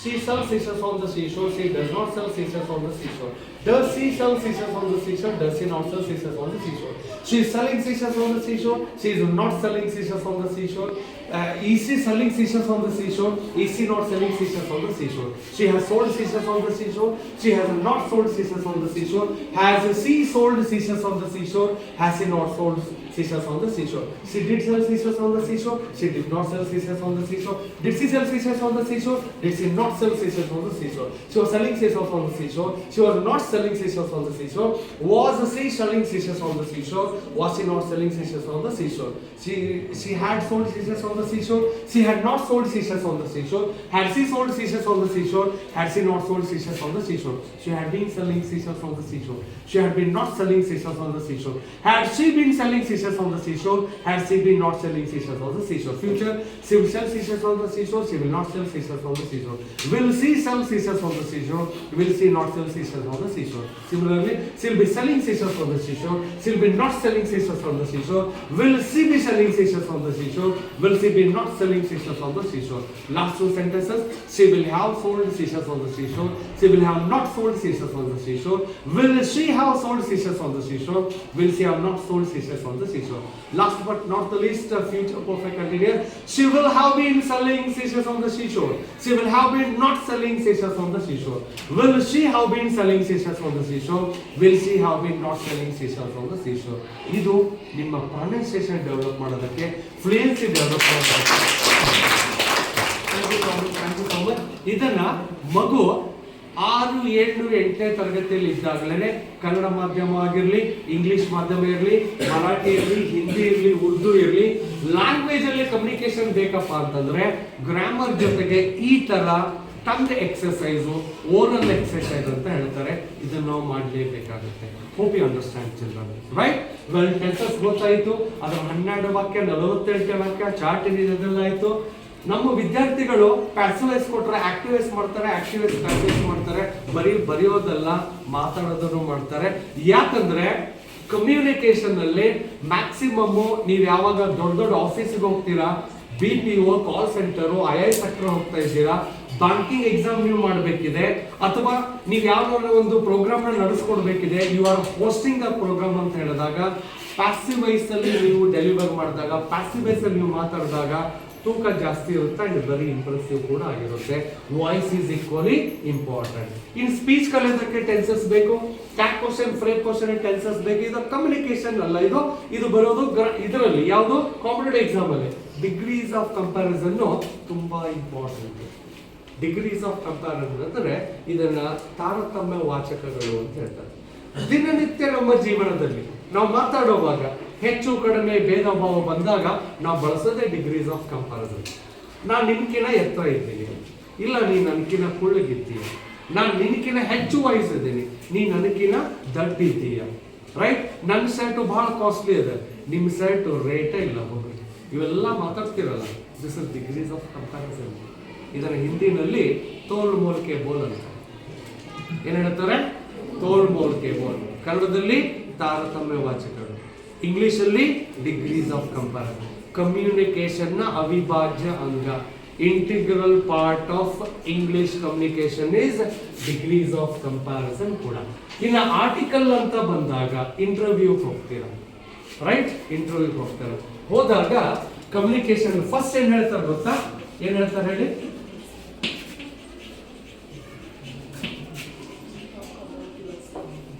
She sells seashells on the seashore. She does not sell seashells on the seashore. Does she sell seashells on the seashore? Does she not sell seashells on the seashore? She is selling seashells on the seashore. She is not selling seashells on the seashore. Is she selling seashells on the seashore? Is she not selling seashells on the seashore? She has sold seashells on the seashore. She has not sold seashells on the seashore. Has she sold seashells on the seashore? Has she not sold seashells on the seashore? She did sell seashells on the seashore. She did not sell seashells on the seashore. Did she sell seashells on the seashore? Did she not sell seashells on the seashore? She was selling seashells on the seashore. She was not selling seashells on the seashore. Was she selling seashells on the seashore? Was she not selling seashells on the seashore? She had sold seashells on the seashore. She had not sold seashells on the seashore. Had she sold seashells on the seashore? Had she not sold seashells on the seashore? She had been selling seashells on the seashore. She had been not selling seashells on the seashore. Had she been selling seashells on the seashore? Had she been not selling seashells on the seashore? Future, she will sell seashells on the seashore. She will not sell seashells on the seashore. Will she sell seashells on the seashore? Will she not sell seashells on the seashore? Similarly, she will be selling seashells on the seashore. She will be not selling seashells on the seashore. Will she be selling seashells on the seashore? Will she be not selling seashells on the seashore? Last two sentences. She will have sold seashells on the seashore. She will have not sold seashells on the seashore. Will she have sold seashells on the seashore? Will she have not sold seashells on the seashore? Last but not the least, future perfect continuous. She will have been selling seashells on the seashore. She will have been not selling seashells on the seashore. Will she have been selling seashells on the seashore? Will she have been not selling seashells on the seashore? ಇದು ನಿಮ್ಮ pronunciation develop ಮಾಡೋದಕ್ಕೆ, fluency develop ಮಾಡೋದಕ್ಕೆ. ಇದನ್ನ ಮಗು 6, 7, 8ನೇ ತರಗತಿಯಲ್ಲಿ ಇದ್ದಾಗಲೇ ಕನ್ನಡ ಮಾಧ್ಯಮ ಆಗಿರಲಿ, ಇಂಗ್ಲಿಷ್ ಮಾಧ್ಯಮ ಇರಲಿ, ಮರಾಠಿ ಇರಲಿ, ಹಿಂದಿ ಇರಲಿ, ಉರ್ದು ಇರಲಿ, ಲ್ಯಾಂಗ್ವೇಜ್ ಅಲ್ಲಿ ಕಮ್ಯುನಿಕೇಶನ್ ಬೇಕಪ್ಪ ಅಂತಂದ್ರೆ ಗ್ರಾಮರ್ ಜೊತೆಗೆ ಈ ತರ ಟಂಗ್ ಎಕ್ಸರ್ಸೈಸು, ಓರಲ್ ಎಕ್ಸರ್ಸೈಸ್ ಅಂತ ಹೇಳ್ತಾರೆ. ಇದನ್ನು ನಾವು ಮಾಡಲೇಬೇಕಾಗುತ್ತೆ. Hope you understand children, right? Well, tenses ಗೊತ್ತಾಯಿತು. ಅದರ 12 ವಾಕ್ಯ, 48 ವಾಕ್ಯ, ಚಾರ್ಟ್ ಇದೆಲ್ಲ ಆಯಿತು. ನಮ್ಮ ವಿದ್ಯಾರ್ಥಿಗಳು ಪ್ಯಾಸಿವೈಸ್ ಕೊಟ್ರೆ ಆಕ್ಟಿವೈಸ್ ಮಾಡ್ತಾರೆ, ಆಕ್ಟಿವೈಸ್ ಪ್ಯಾಸಿವೈಸ್ ಮಾಡ್ತಾರೆ. ಬರೆಯೋದಲ್ಲ, ಮಾತಾಡೋದನ್ನು ಮಾಡ್ತಾರೆ. ಯಾಕಂದ್ರೆ ಕಮ್ಯುನಿಕೇಶನ್ ಅಲ್ಲಿ ಮ್ಯಾಕ್ಸಿಮಮ್ ನೀವು ಯಾವಾಗ ದೊಡ್ಡ ದೊಡ್ಡ ಆಫೀಸಿಗೆ ಹೋಗ್ತೀರಾ, BPO, ಕಾಲ್ ಸೆಂಟರು, II ಸೆಕ್ಟರ್ ಹೋಗ್ತಾ ಇದ್ದೀರಾ, ಬ್ಯಾಂಕಿಂಗ್ ಎಕ್ಸಾಮ್ ನೀವು ಮಾಡಬೇಕಿದೆ, ಅಥವಾ ನೀವು ಯಾವ್ದಾದ್ರು ಒಂದು ಪ್ರೋಗ್ರಾಮ್ ನಡೆಸ್ಕೊಡ್ಬೇಕಿದೆ, you are hosting a programme ಅಂತ ಹೇಳಿದಾಗ, ಪ್ಯಾಸಿವ್ ವೈಸ್ ಅಲ್ಲಿ ನೀವು ಡೆಲಿವರ್ ಮಾಡಿದಾಗ, ಪ್ಯಾಸಿವ್ ವೈಸ್ ಅಲ್ಲಿ ನೀವು ಮಾತಾಡಿದಾಗ ತೂಕ ಜಾಸ್ತಿ ಇರುತ್ತೆ ಅಂಡ್ ವೆರಿ ಇಂಪ್ರೆಸಿವ್ ಕೂಡ ಆಗಿರುತ್ತೆ. Voice is equally important. In speech ಕಲಿಯೋದಕ್ಕೆ ಟೆನ್ಸಸ್ ಬೇಕು, tag question, frame question, tenses ಬೇಕು. ಇದು ಕಮ್ಯುನಿಕೇಶನ್ ಅಲ್ಲ, ಇದು ಬರೋದು ಇದರಲ್ಲಿ ಯಾವುದು, ಕಾಂಪಿಟೇಟಿವ್ ಎಕ್ಸಾಮ್ ಅಲ್ಲಿ. ಡಿಗ್ರೀಸ್ ಆಫ್ ಕಂಪ್ಯಾರಿಸನ್ ತುಂಬಾ ಇಂಪಾರ್ಟೆಂಟ್. ಡಿಗ್ರೀಸ್ ಆಫ್ ಕಂಪ್ಯಾರಿಸನ್ ಅಂದ್ರೆ ಇದನ್ನ ತಾರತಮ್ಯ ವಾಚಕಗಳು ಅಂತ ಹೇಳ್ತಾರೆ. ದಿನನಿತ್ಯ ನಮ್ಮ ಜೀವನದಲ್ಲಿ ನಾವು ಮಾತಾಡುವಾಗ ಹೆಚ್ಚು ಕಡಿಮೆ ಭೇದ ಭಾವ ಬಂದಾಗ ನಾವು ಬಳಸೋದೇ ಡಿಗ್ರೀಸ್ ಆಫ್ ಕಂಪ್ಯಾರಿಸನ್. ನಾನು ನಿನ್ಕಿನ ಎತ್ತರ ಇದ್ದೀನಿ, ಇಲ್ಲ ನೀ ನನಕಿನ ಕುಳ್ಳಗಿದ್ದೀಯ, ನಾನು ನಿನ್ಕಿನ ಹೆಚ್ಚು ವಯಸ್ಸಿದ್ದೀನಿ, ನೀ ನನಕಿನ ದಡ್ಡಿದ್ದೀಯ, ರೈಟ್? ನನ್ನ ಶರ್ಟು ಬಹಳ ಕಾಸ್ಟ್ಲಿ ಇದೆ, ನಿಮ್ಮ ಶರ್ಟು ರೇಟೇ ಇಲ್ಲ, ಹೋಗಿ ಇವೆಲ್ಲ ಮಾತಾಡ್ತಿರಲ್ಲ. This is degrees of comparison. ಇದರ ಹಿಂದಿನಲ್ಲಿ ತೋಲ್ ಮೋಲ್ಕೆ ಬೋಲ್ ಅಂತ ಏನ್ ಹೇಳ್ತಾರೆ, ತೋಲ್ ಮೋಲ್ಕೆ ಬೋಲ್. ಕನ್ನಡದಲ್ಲಿ ತಾರತಮ್ಯ ವಾಚಕಗಳು, ಇಂಗ್ಲಿಷ್ ಅಲ್ಲಿ ಡಿಗ್ರೀಸ್ ಆಫ್ ಕಂಪ್ಯಾರಿಸನ್. ಕಮ್ಯುನಿಕೇಶನ್ ನ ಅವಿಭಾಜ್ಯ ಅಂಗ, integral part of English communication is degrees of comparison ಕೂಡ. ಇನ್ನು ಆರ್ಟಿಕಲ್ ಅಂತ ಬಂದಾಗ ಇಂಟರ್ವ್ಯೂಗೆ ಹೋಗ್ತೀರಾ, ರೈಟ್? ಇಂಟರ್ವ್ಯೂಗೆ ಹೋಗ್ತಾರೆ. ಹೋದಾಗ ಕಮ್ಯುನಿಕೇಶನ್ ಫಸ್ಟ್ ಏನ್ ಹೇಳ್ತಾರೆ ಗೊತ್ತಾ? ಏನ್ ಹೇಳ್ತಾರೆ ಹೇಳಿ?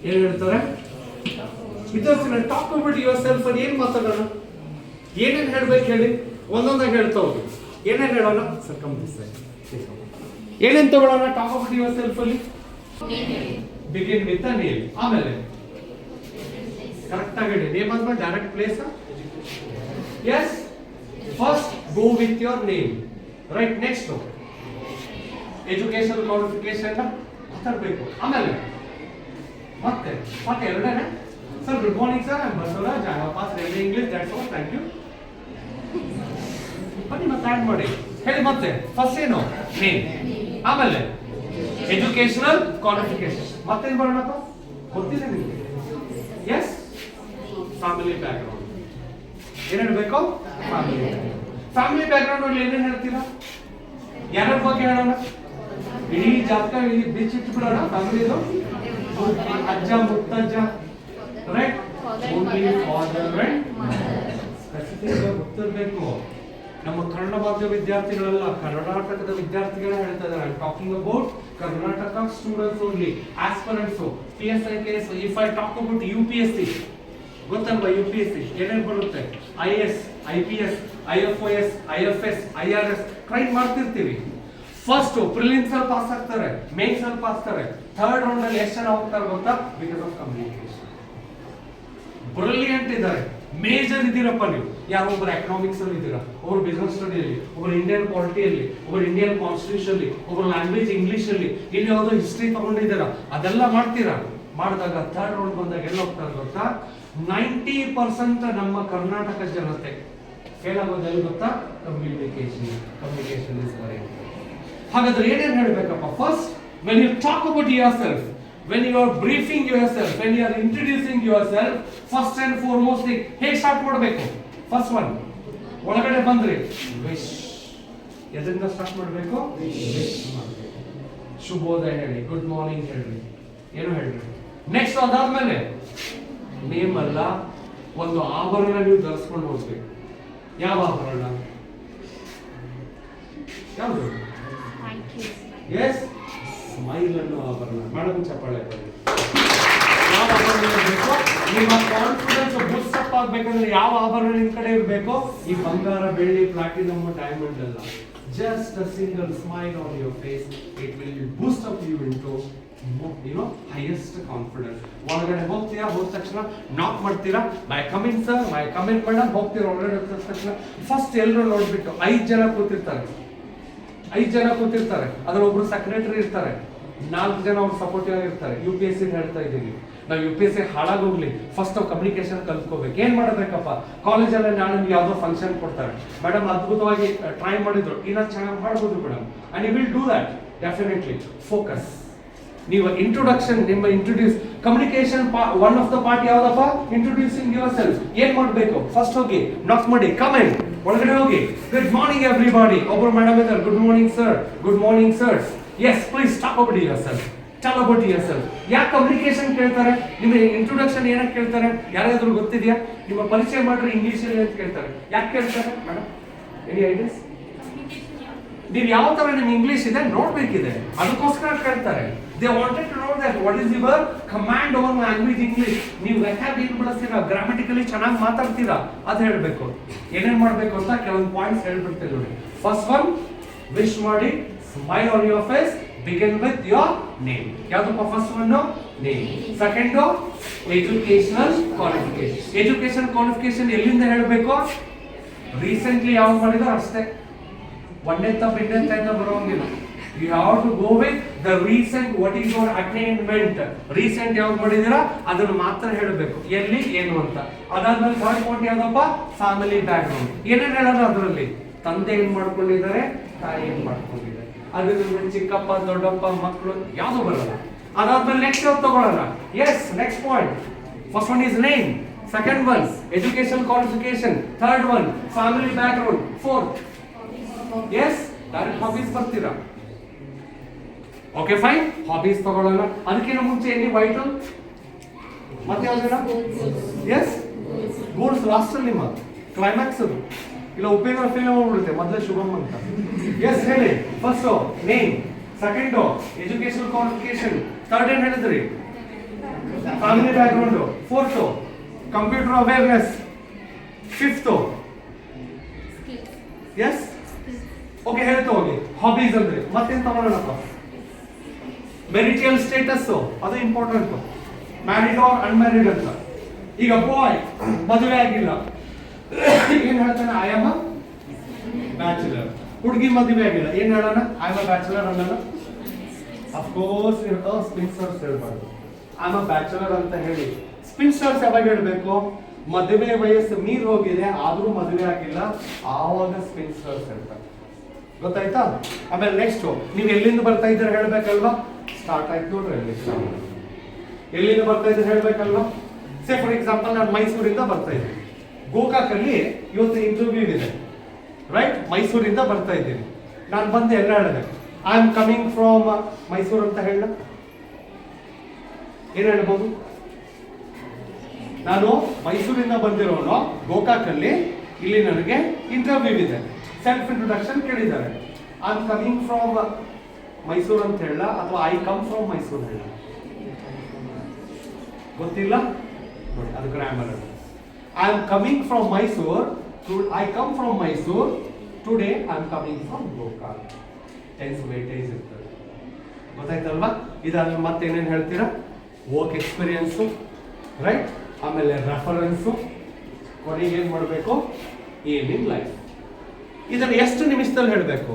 ಏನ್ ಹೇಳ್ತಾರೆ? ವಿದ್ಯಾರ್ಥಿಗಳು ಟಾಕ್ ಅಬೌಟ್ ಯುವರ್ ಸೆಲ್ಫ್ ಅಲ್ಲಿ ಏನ್ ಮಾತಾಡೋಣ, ಏನೇನ್ ಹೇಳ್ಬೇಕು ಹೇಳಿ, ಒಂದೊಂದಾಗಿ ಹೇಳ್ತಾ ಹೋಗಿ. ಏನೇನ್ ಹೇಳೋಣ? ಏನೇನ್ ತಗೊಳ್ಳೋಣ? ಟಾಕ್ ಅಬೌಟ್ ಯುವರ್ ಸೆಲ್ಫ್ ಅಲ್ಲಿ ಬಿಗಿನ್ ವಿತ್ ನೇಮ್, ಆಮೇಲೆ ಕರೆಕ್ಟ್ ಆಗಿ ನೇಮ್ ಅಂದ್ಮೇಲೆ direct place. Yes, first go with your name, right? Next education qualification ಮಾತಾಡ್ಬೇಕು. ಆಮೇಲೆ ಮತ್ತೆ ಎರಡನೇ, sir good morning sir, I am Basavaraj, I have pass railway English, that's all, thank you. ಬನ್ನಿ ಮತ್ತೆ add ಮಾಡಿ ಹೇಳಿ. ಮತ್ತೆ ಫಸ್ಟ್ ಏನು? ನೇಮ್, ಆಮೇಲೆ ಎಜುಕೇಶನಲ್ ಕ್ವಾಲಿಫಿಕೇಶನ್, ಮತ್ತೇನ್ ಬರೋಣಪ್ಪ ಗೊತ್ತಿದೆ ನಿಮಗೆ? Yes, family background. ಏನ್ ಹೇಳ್ಬೇಕು? ಫ್ಯಾಮಿಲಿ ಬ್ಯಾಕ್ ಗ್ರೌಂಡ್ ಅಲ್ಲಿ ಏನೇನ್ ಹೇಳ್ತೀರಾ? ಯಾರ ಬಗ್ಗೆ ಹೇಳೋಣ? ಇಡೀ ಜಾತಕ ಬಿಚ್ಚಿಟ್ಬಿಡೋಣ ಫ್ಯಾಮಿಲಿದು. ಅಜ್ಜ ಮುತ್ತಜ್ಜ right, only father and specific ಗೊತ್ತಿರಬೇಕು. ನಮ್ಮ ಕನ್ನಡ ಮಾಧ್ಯಮ ವಿದ್ಯಾರ್ಥಿಗಳಲ್ಲ, ಕರ್ನಾಟಕದ ವಿದ್ಯಾರ್ಥಿಗಳೇ ಹೇಳ್ತಾ ಇದ್ದಾರೆ. Talking about Karnataka students only, aspirants, PSI KS. If I talk about UPSC, ಗೊತ್ತಲ್ವಾ UPSC ಏನೇನು ಬರುತ್ತೆ? IAS, IPS, IFOS, IFS, IRS try ಮಾಡ್ತಿರ್ತೀವಿ. ಫಸ್ಟ್ ಪ್ರಿಲಿಮ್ಸ್ ಅಲ್ಲಿ ಪಾಸ್ ಆಗ್ತಾರೆ, ಮೇನ್ಸ್ ಅಲ್ಲಿ ಪಾಸ್ ಆಗ್ತಾರೆ, ಥರ್ಡ್ ರೌಂಡ್ ಅಲ್ಲಿ ಎಷ್ಟು ಜನ ಹೋಗ್ತಾರೆ ಗೊತ್ತಾ? Because of communication. ಬ್ರಿಲಿಯಂಟ್ ಇದ್ದಾರೆ, ಮೇಜರ್ ಇದ್ದೀರಪ್ಪ ನೀವು. ಯಾರೋ ಒಬ್ಬರು ಎಕನಾಮಿಕ್ಸ್ ಅಲ್ಲಿ ಇದ್ದೀರಾ, ಒಬ್ಬರು ಬಿಸ್ನೆಸ್ ಸ್ಟಡಿಯಲ್ಲಿ, ಒಬ್ಬರು ಇಂಡಿಯನ್ ಪಾಲಿಟಿಯಲ್ಲಿ, ಒಬ್ಬರು ಇಂಡಿಯನ್ ಕಾನ್ಸ್ಟಿಟ್ಯೂಷನ್ ಅಲ್ಲಿ, ಒಬ್ಬರು ಲ್ಯಾಂಗ್ವೇಜ್ ಇಂಗ್ಲಿಷ್ ಅಲ್ಲಿ, ಇಲ್ಲಿ ಯಾವುದೋ ಹಿಸ್ಟ್ರಿ ತಗೊಂಡಿದ್ದೀರಾ, ಅದೆಲ್ಲ ಮಾಡ್ತೀರಾ. ಮಾಡಿದಾಗ ಥರ್ಡ್ ರೌಂಡ್ ಬಂದಾಗ ಎಲ್ಲ ಹೋಗ್ತಾರೆ ಗೊತ್ತಾ? 90% ನಮ್ಮ ಕರ್ನಾಟಕ ಜನತೆ ಫೇಲ್ ಆಗೋದೆಲ್ಲ ಗೊತ್ತಾ? Communication. Communication is very important. ಹಾಗಾದ್ರೆ ಏನೇನು ಹೇಳಬೇಕಪ್ಪ? First, when you talk about yourself, when you are briefing yourself, when you are introducing yourself, first and foremost thing ಹೇಗೆ ಸ್ಟಾರ್ಟ್ ಮಾಡಬೇಕು? ಫಸ್ಟ್ ಒನ್, ಒಳಗಡೆ ಬಂದ್ರಿ ವಿಶ್. ಎದರಿಂದ ಸ್ಟಾರ್ಟ್ ಮಾಡಬೇಕು? ವಿಶ್ ಮಾಡಬೇಕು. ಶುಭೋದಯ ಹೇಳಿ, ಗುಡ್ ಮಾರ್ನಿಂಗ್ ಹೇಳಿ, ಏನು ಹೇಳಿ. ನೆಕ್ಸ್ಟ್ ಅದಾದ್ಮೇಲೆ ನೇಮ್ ಅಲ್ಲ, ಒಂದು ಆಭರಣ ನೀವು ಧರಿಸ್ಕೊಂಡು ಹೋಗ್ಬೇಕು. ಯಾವ ಆಭರಣ? ಯಾವುದು? ಎಸ್, ಸ್ಮೈಲ್ ಅನ್ನೋ ಆಭರಣ. ಮೇಡಮ್ ಚಪ್ಪಾಳೆ ಬನ್ನಿ. ಯಾವ ಆಭರಣ ಇರಬೇಕು? ನಿಮ್ಮ ಕಾನ್ಫಿಡೆನ್ಸ್ ಬೂಸ್ಟ್ ಅಪ್ ಆಗ್ಬೇಕಂದ್ರೆ ಯಾವ ಆಭರಣ ನಿಮ್ ಕಡೆ ಇರಬೇಕು? ಈ ಬಂಗಾರ, ಬೆಳ್ಳಿ, ಪ್ಲಾಟಿನಮ್, ಡೈಮಂಡ್ ಅಲ್ಲ. Just a single smile on your face, it will boost up you into highest confidence. ಒಳಗಡೆ ಹೋಗ್ತೀರಾ, ಹೋದ ತಕ್ಷಣ ನಾಕ್ ಮಾಡ್ತೀರಾ, may coming sir, may coming madam, ಹೋಗ್ತೀರಾ. ಒಳಗಡೆ ಹೋದ ತಕ್ಷಣ ಫಸ್ಟ್ ಎಲ್ಲರೂ ನೋಡ್ಬಿಟ್ಟು 5 ಜನ ಕೂತಿರ್ತಾರೆ, 5 ಜನ ಕೂತಿರ್ತಾರೆ. ಅದ್ರ ಒಬ್ರು ಸೆಕ್ರೆಟರಿ ಇರ್ತಾರೆ, 4 ಜನ ಅವ್ರು ಸಪೋರ್ಟಿವ್ ಆಗಿರ್ತಾರೆ. UPSC ಹೇಳ್ತಾ ಇದ್ದೀವಿ ನಾವು. UPSC ಹಾಳಾಗೋಗ್ಲಿ, ಫಸ್ಟ್ ನಾವು ಕಮ್ಯುನಿಕೇಶನ್ ಕಲ್ತ್ಕೋಬೇಕು. ಏನ್ ಮಾಡಬೇಕಪ್ಪ? ಕಾಲೇಜಲ್ಲಿ ನಾಳೆ ನಿಮ್ಗೆ ಯಾವ್ದೋ ಫಂಕ್ಷನ್ ಕೊಡ್ತಾರೆ, ಮೇಡಮ್ ಅದ್ಭುತವಾಗಿ ಟ್ರೈ ಮಾಡಿದ್ರು, ಇನ್ನ ಚೆನ್ನಾಗಿ ಮಾಡ್ಬೋದು madam, and you will do that definitely. Focus. ನೀವು ಇಂಟ್ರೊಡಕ್ಷನ್, ನಿಮ್ಮ introduce communication one of the part ಯಾವ್ದಪ್ಪ? Introducing yourself. ಏನ್ ಮಾಡ್ಬೇಕು? ಫಸ್ಟ್ ಹೋಗಿ ನಾಕ್ ಮಾಡಿ, ಕಮೆಂಟ್ ಒಳಗಡೆ ಹೋಗಿ, ಗುಡ್ ಮಾರ್ನಿಂಗ್ ಎವ್ರಿಬಾಡಿ. ಒಬ್ಬರು ಮೇಡಮ್ ಇದ್ದಾರೆ, good morning sir, good morning sir. Yes, please talk about yourself, tell about yourself. ಯಾಕೆ ಕಮ್ಯುನಿಕೇಶನ್ ಕೇಳ್ತಾರೆ? ನಿಮ್ಮ ಇಂಟ್ರೊಡಕ್ಷನ್ ಏನಕ್ಕೆ ಕೇಳ್ತಾರೆ? ಯಾರಾದ್ರೂ ಗೊತ್ತಿದೆಯಾ? ನಿಮ್ಮ ಪರಿಚಯ ಮಾಡ್ರಿ ಇಂಗ್ಲಿಷ್ ಅಲ್ಲಿ ಅಂತ ಕೇಳ್ತಾರೆ. ಯಾಕೆ ಕೇಳ್ತಾರೆ ಮೇಡಮ್? Any ideas? ನೀವು ಯಾವ ತರ ನಿಮ್ಮ ಇಂಗ್ಲಿಷ್ ಇದೆ ನೋಡ್ಬೇಕಿದೆ, ಅದಕ್ಕೋಸ್ಕರ ಕೇಳ್ತಾರೆ. They wanted to know that what is your command over language English. ನೀವು ವ್ಯಾಖ್ಯಾನ ಏನು ಬಳಸ್ತೀರಾ, ಗ್ರಾಮೆಟಿಕಲಿ ಚೆನ್ನಾಗಿ ಮಾತಾಡ್ತೀರಾ, ಅದು ಹೇಳಬೇಕು. ಏನೇನು ಮಾಡಬೇಕು ಅಂತ ಕೆಲವೊಂದು ಪಾಯಿಂಟ್ಸ್ ಹೇಳ್ಬಿಡ್ತೇವೆ ನೋಡಿ. ಫಸ್ಟ್ ಒನ್, ವಿಶ್ ಮಾಡಿ, smile on your face, begin with your name. ಯಾವ್ದಪ್ಪ first one? Name. Second, educational qualification. Education qualification ಎಲ್ಲಿಂದ ಹೇಳಬೇಕು? ರೀಸೆಂಟ್ಲಿ ಯಾವ್ದು ಮಾಡಿದ್ರು ಅಷ್ಟೇ, ಒಂದೇ ತಪ್ಪ ಇನ್ನೊಂದು ಅಂತ ಬರೋಂಗಿಲ್ಲ. You have to go with the recent, what is your attainment. Recent ಯಾವ್ದು ಮಾಡಿದೀರಾ ಅದನ್ನು ಮಾತ್ರ ಹೇಳಬೇಕು, ಎಲ್ಲಿ ಏನು ಅಂತ. ಅದಾದ್ಮೇಲೆ ಥರ್ಡ್ ಪಾಯಿಂಟ್ ಯಾವ್ದಪ್ಪ? Family background. ಏನೇನು ಹೇಳೋದು ಅದರಲ್ಲಿ? ತಂದೆ ಏನ್ ಮಾಡ್ಕೊಂಡಿದ್ದಾರೆ, ತಾಯಿ ಏನ್ ಮಾಡ್ಕೊಂಡಿದ್ದಾರೆ, ಅದ್ರ ಚಿಕ್ಕಪ್ಪ, ದೊಡ್ಡಪ್ಪ, ಮಕ್ಕಳು ಯಾವ್ದು ಬರಲ್ಲ. ಅದಾದ್ಮೇಲೆ ನೆಕ್ಸ್ಟ್ ಯಾವ್ದು ತಗೊಳ್ಳೋಣ? Yes, next point. First one is name, second one education qualification, third one family background, fourth is direct hobbies ಬರ್ತೀರಾ. ಓಕೆ ಫೈನ್, ಹಾಬೀಸ್ ತಗೊಳ್ಳೋಣ. ಅದಕ್ಕಿಂತ ಮುಂಚೆ ಎಲ್ಲಿ ವೈಟ್ ಮತ್ತೆ ಯಾವ್ದು? ಎಸ್, ಗೋಲ್ಸ್ ಲಾಸ್ಟ್ ಅಲ್ಲಿ ನಿಮ್ಮ ಕ್ಲೈಮ್ಯಾಕ್ಸ್ ಅದು. ಇಲ್ಲ ಉಪೇಂದ್ರ ಫೇಲ್ ಮಾಡ್ಬಿಡುತ್ತೆ ಮೊದಲೇ ಶುಭಮ್ ಅಂತ. ಎಸ್ ಹೇಳಿ. First name, second education qualification, third ಏನ್ ಹೇಳಿದ್ರಿ? Family background, fourth computer awareness, fifth yes. Okay ಹೇಳ್ತಾ ಹೋಗಿ. ಹಾಬೀಸ್ ಅಂದ್ರೆ ಮತ್ತೇನ್ ತಗೊಳ್ಳೋಣಪ್ಪ? ಮೆರಿಟಿಯಲ್ ಸ್ಟೇಟಸ್, ಅದು ಇಂಪಾರ್ಟೆಂಟ್. ಮ್ಯಾರಿಡ್ ಆರ್ ಅನ್ಮ್ಯಾರಿಡ್ ಅಂತ. ಈಗ ಬಾಯ್ ಮದುವೆ ಆಗಿಲ್ಲ, ಏನ್ ಹೇಳ್ತಾನೆ? I am a bachelor. ಹುಡುಗಿ ಮದುವೆ ಆಗಿಲ್ಲ, ಏನ್ ಹೇಳೋಣ? ಐ ಆಮ್ ಅ ಬ್ಯಾಚುಲರ್ ಅನ್ನೋಣ. ಅಫ್ಕೋರ್ಸ್ ಸ್ಪಿನ್ಸರ್ಸ್ ಹೇಳ್ಬಾರ್ದು, ಐ ಆಮ್ ಅ ಬ್ಯಾಚುಲರ್ ಅಂತ ಹೇಳಿ. ಸ್ಪಿನ್ಸರ್ಸ್ ಯಾವಾಗ ಹೇಳ್ಬೇಕು? ಮದುವೆ ವಯಸ್ಸು ಮೀರ್ ಹೋಗಿದೆ ಆದ್ರೂ ಮದುವೆ ಆಗಿಲ್ಲ, ಆವಾಗ ಸ್ಪಿನ್ಸರ್ಸ್ ಹೇಳ್ತಾರೆ. ಗೊತ್ತಾಯ್ತಾ? ಆಮೇಲೆ ನೆಕ್ಸ್ಟ್, ನೀವು ಎಲ್ಲಿಂದ ಬರ್ತಾ ಇದ್ದೀರಾ ಹೇಳ್ಬೇಕಲ್ವಾ? ಸ್ಟಾರ್ಟ್ ಆಯ್ತು ನೋಡ್ರಿ, ಎಲ್ಲಿಂದ ಬರ್ತಾ ಇದ್ದೀರಾ ಹೇಳ್ಬೇಕಲ್ವಾ? ಸೇ ಫಾರ್ ಎಕ್ಸಾಂಪಲ್ ನಾನು ಮೈಸೂರಿಂದ ಬರ್ತಾ ಇದ್ದೀನಿ, ಗೋಕಾಕಲ್ಲಿ ಇವತ್ತು ಇಂಟರ್ವ್ಯೂ ಇದೆ, ರೈಟ್? ಮೈಸೂರಿಂದ ಬರ್ತಾ ಇದ್ದೀನಿ. ನಾನು ಬಂದು ಎಲ್ಲ ಹೇಳಿದೆ, I am coming from Mysuru ಅಂತ ಹೇಳ, ಏನ್ ಹೇಳ್ಬೋದು? ನಾನು ಮೈಸೂರಿಂದ ಬಂದಿರೋನು, ಗೋಕಾಕಲ್ಲಿ, ಇಲ್ಲಿ ನನಗೆ ಇಂಟರ್ವ್ಯೂ ಇದೆ, ಸೆಲ್ಫ್ ಇಂಟ್ರೊಡಕ್ಷನ್ ಕೇಳಿದ್ದಾರೆ. I am coming from Mysuru ಅಂತ ಹೇಳ ಅಥವಾ ಐ ಕಮ್ ಫ್ರಮ್ ಮೈಸೂರು ಹೇಳ? ಗೊತ್ತಿಲ್ಲ ನೋಡಿ, ಅದು grammar. I am coming from Mysore, I come from Mysore, today I am coming from Gokak. Tense weightage ಇರ್ತದೆ, ಗೊತ್ತಾಯ್ತಲ್ವಾ? ಇದಾದ್ಮೇಲೆ ಮತ್ತೇನೇನು ಹೇಳ್ತೀರಾ? Work experience, right? ಆಮೇಲೆ ರೆಫರೆನ್ಸು, ಕೊನೆಗೆ ಏನು ಮಾಡಬೇಕು? Aim in life. ಇದನ್ನು ಎಷ್ಟು ನಿಮಿಷದಲ್ಲಿ ಹೇಳಬೇಕು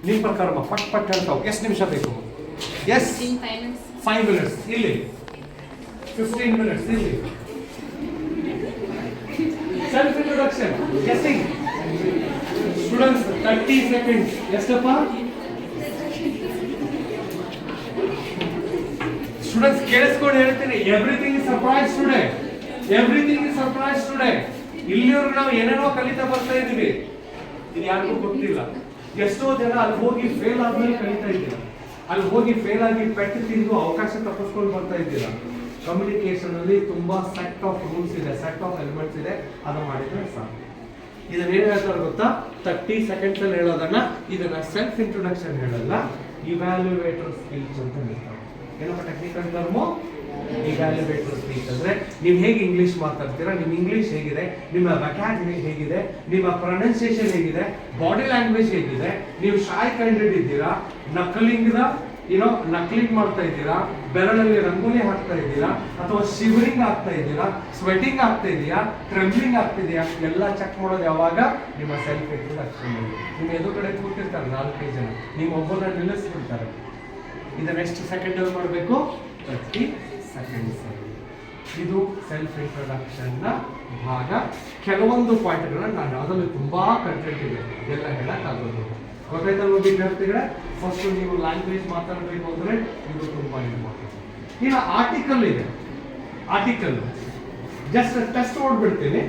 ನಿಮ್ಮ ಪ್ರಕಾರ? ಪಟ್ ಪಟ್ ಹೇಳ್ತಾವೆ. ಎಷ್ಟು ನಿಮಿಷ ಬೇಕು? Yes, 5 minutes. ಇಲ್ಲಿ 15 minutes. ಇಲ್ಲಿ self introduction, guessing. Students 30 seconds. ಎಷ್ಟಪ್ಪ ಸ್ಟೂಡೆಂಟ್ಸ್? ಕೇಳಿಸ್ಕೊಂಡು ಹೇಳ್ತೀನಿ, everything is surprise today. Everything is surprise today. ಇಲ್ಲಿವರೆಗೂ ನಾವು ಏನೇನೋ ಕಲಿತಾ ಬರ್ತಾ ಇದೀವಿ, ಇದು ಯಾರಿಗೂ ಗೊತ್ತಿಲ್ಲ. ಎಷ್ಟೋ ಜನ ಅಲ್ಲಿ ಹೋಗಿ ಫೇಲ್ ಆದ್ಮೇಲೆ ಕಲಿತಾ ಇದ್ದೀರಾ, ಅಲ್ಲಿ ಹೋಗಿ ಫೇಲ್ ಆಗಿ ಪೆಟ್ಟು ತಿಂದು ಅವಕಾಶ ತಪ್ಪಿಸ್ಕೊಂಡು ಬರ್ತಾ ಇದ್ದೀರಾ. ಕಮ್ಯುನಿಕೇಶನ್ ಅಲ್ಲಿ ತುಂಬಾ ಸೆಟ್ ಆಫ್ ರೂಲ್ಸ್ ಇದೆ, ಸೆಟ್ ಆಫ್ ಎಲಿಮೆಂಟ್ಸ್ ಇದೆ, ಅದನ್ನ ಮಾಡಿದ್ರೆ ಸಾಕು. ಇದನ್ನ ಏನ್ ಹೇಳ್ತಾರೆ ಗೊತ್ತಾ? 30 seconds ಅಲ್ಲಿ ಹೇಳೋದನ್ನ ಇದನ್ನ ಸೆಲ್ಫ್ ಇಂಟ್ರೊಡಕ್ಷನ್ ಹೇಳಲ್ಲ, ಇವ್ಯಾಲ್ಯೂಯೇಟರ್ ಸ್ಪೀಚ್ ಅಂತ ಹೇಳ್ತಾರೆ. ಏನಪ್ಪ ಟೆಕ್ನಿಕಲ್ ಟರ್ಮು? ಇವ್ಯಾಲ್ಯೂಯೇಟರ್ ಸ್ಪೀಚ್ ಅಂದ್ರೆ ನೀವು ಹೇಗೆ ಇಂಗ್ಲಿಷ್ ಮಾತಾಡ್ತೀರಾ, ನಿಮ್ಮ ಇಂಗ್ಲಿಷ್ ಹೇಗಿದೆ, ನಿಮ್ಮ ವೊಕ್ಯಾಬ್ಯುಲರಿ ಹೇಗಿದೆ, ನಿಮ್ಮ ಪ್ರೊನೌನ್ಸಿಯೇಷನ್ ಹೇಗಿದೆ, ಬಾಡಿ ಲ್ಯಾಂಗ್ವೇಜ್ ಹೇಗಿದೆ, ನೀವು ಶಾಯ್ ಕ್ಯಾಂಡಿಡೇಟ್ ಇದ್ದೀರಾ, ನಕ್ಲಿಂಗ್ ಮಾಡ್ತಾ ಇದ್ದೀರಾ, ಬೆರಳಲ್ಲಿ ರಂಗೋಲಿ ಹಾಕ್ತಾ ಇದ್ದೀರಾ, ಅಥವಾ ಶಿವರಿಂಗ್ ಆಗ್ತಾ ಇದ್ದೀರಾ, ಸ್ವೆಟಿಂಗ್ ಆಗ್ತಾ ಇದೆಯಾ, ಟ್ರೆಂಬ್ಲಿಂಗ್ ಆಗ್ತಿದೆಯಾ, ಎಲ್ಲ ಚೆಕ್ ಮಾಡೋದು ಯಾವಾಗ? ನಿಮ್ಮ ಸೆಲ್ಫ್ ಇಂಟ್ರೊಡಕ್ಷನ್. ನಿಮ್ಮ ಎದುರುಗಡೆ ಕೂತಿರ್ತಾರೆ 4-5 ಜನ, ನಿಮ್ಮ ಒಬ್ಬರನ್ನ ನಿಲ್ಲಿಸ್ಬಿಡ್ತಾರೆ. ಇದನ್ನ ಎಷ್ಟು ಸೆಕೆಂಡ್ ಅಲ್ಲಿ ಮಾಡಬೇಕು? 30 seconds. ಇದು ಸೆಲ್ಫ್ ಇಂಟ್ರೊಡಕ್ಷನ್ ನ ಭಾಗ. ಕೆಲವೊಂದು ಪಾಯಿಂಟ್ಗಳನ್ನ ನಾನು ಅದರಲ್ಲಿ ತುಂಬಾ ಕಂಟೆಂಟ್ ಇದೆ, ಎಲ್ಲ ಹೇಳಕ್ಕಾಗೋದು. ಗೊತ್ತಾಯ್ತಲ್ವ ವಿದ್ಯಾರ್ಥಿಗಳೇ? ಫಸ್ಟ್ ನೀವು ಲ್ಯಾಂಗ್ವೇಜ್ ಮಾತಾಡಬೇಕು ಅಂದ್ರೆ ಇದು ತುಂಬಾ ಇಂಪಾರ್ಟೆಂಟ್. ಈಗ ಆರ್ಟಿಕಲ್ ಇದೆ, ಆರ್ಟಿಕಲ್ ಜಸ್ಟ್ ಟೆಸ್ಟ್ ನೋಡ್ಬಿಡ್ತೀನಿ.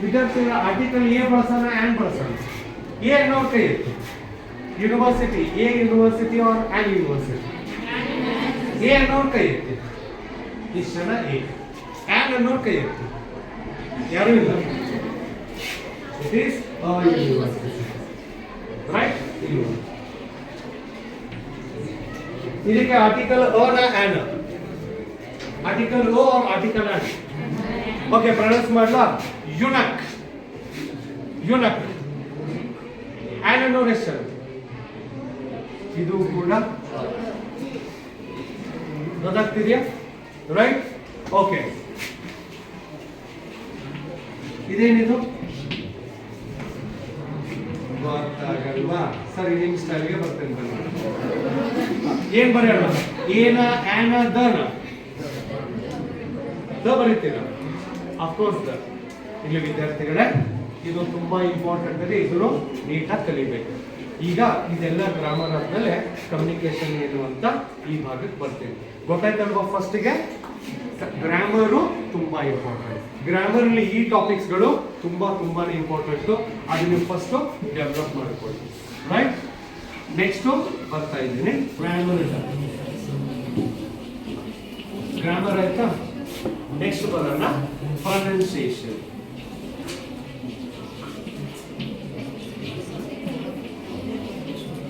ವಿದ್ಯಾರ್ಥಿಗಳ ಆರ್ಟಿಕಲ್ ಎ ಬಳಸೋಣ, ಆ್ಯಂಡ್ ಬಳಸೋಣ. ಎ ಅನ್ನೋರ್ ಕೈ ಎತ್ತು. University, a university or an university? A ಅನ್ನೋರ್ ಕೈ ಎತ್ತಿ. ಇಷ್ಟು ಜನ ಎ. ಆ್ಯನ್ ಅನ್ನೋರ್ ಕೈ ಎತ್ತಿ. ಯಾರು ಇಲ್ಲ. It is a university, right? ಇದಕ್ಕೆ ಆರ್ಟಿಕಲ್ ಅ ನ an? Article or article an? Okay, pronounce ಮಾಡಲಾ? ಯುನಕ್. ಯುನಕ್. ಆ್ಯನ್ ಅನ್ನೋರ್ ಹೆಸರು ಇದು ಕೂಡ ಗೊತ್ತಾಗ್ತಿದೆಯಾ? ರೈಟ್? ಓಕೆ, ಇದೇನಿದು ಗೊತ್ತಾಗಲ್ವಾ? ಸರಿ, ನಿಮ್ ಸ್ಟೈಲ್ಗೆ ಬರ್ತೇನೆ ಬನ್ನಿ. ಏನ್ ಬರೆಯೋಣ? ಏನ, ಆ್ಯನ, ದನ? ದ ಬರೀತೀರ? Of course the. ಇಲ್ಲಿ ವಿದ್ಯಾರ್ಥಿಗಳೇ, ಇದು ತುಂಬಾ ಇಂಪಾರ್ಟೆಂಟ್ ಇದೆ, ಇದನ್ನು ನೀಟಾಗಿ ಕಲಿಬೇಕು. ಈಗ ಇದೆಲ್ಲ ಗ್ರಾಮರ್ ಆದ್ಮೇಲೆ ಕಮ್ಯುನಿಕೇಶನ್ ಏನು ಅಂತ ಈ ಭಾಗಕ್ಕೆ ಬರ್ತೀನಿ. ಗೊತ್ತಾಯ್ತಲ್ವಾ? ಫಸ್ಟ್ಗೆ ಗ್ರಾಮರು ತುಂಬಾ ಇಂಪಾರ್ಟೆಂಟ್. ಗ್ರಾಮರ್ ಅಲ್ಲಿ ಈ ಟಾಪಿಕ್ಸ್ಗಳು ತುಂಬಾನೇ ಇಂಪಾರ್ಟೆಂಟ್. ಅದು ನೀವು ಫಸ್ಟ್ ಡೆವಲಪ್ ಮಾಡ್ಕೊಳ್ಳಿ, ರೈಟ್? ನೆಕ್ಸ್ಟ್ ಬರ್ತಾ ಇದ್ದೀನಿ ಗ್ರಾಮರ್. ಗ್ರಾಮರ್ ಆಯ್ತಾ? ನೆಕ್ಸ್ಟ್ ಬರೋಣ ಪ್ರೊನೌನ್ಸಿಯೇಷನ್.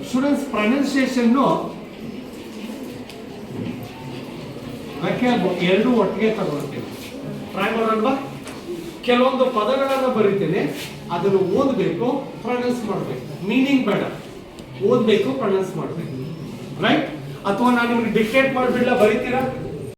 ಸ್ಟೂಡೆಂಟ್ಸ್, ಪ್ರೊನೌನ್ಸಿಯೇಷನ್ ಎರಡು ಒಟ್ಟಿಗೆ ತಗೊಳ್ತೀನಿ. ಟ್ರೈ ಮಾಡೋಣ. ಕೆಲವೊಂದು ಪದಗಳನ್ನು ಬರೀತೀನಿ, ಅದನ್ನು ಓದಬೇಕು, ಪ್ರೊನೌನ್ಸ್ ಮಾಡಬೇಕು. ಮೀನಿಂಗ್ ಬೇಡ, ಓದಬೇಕು, ಪ್ರೊನೌನ್ಸ್ ಮಾಡಬೇಕು, ರೈಟ್? ಅಥವಾ ನಾನು ನಿಮ್ಗೆ ಡಿಕ್ಟೇಟ್ ಮಾಡಿಬಿಡ್ಲ, ಬರೀತೀರಾ?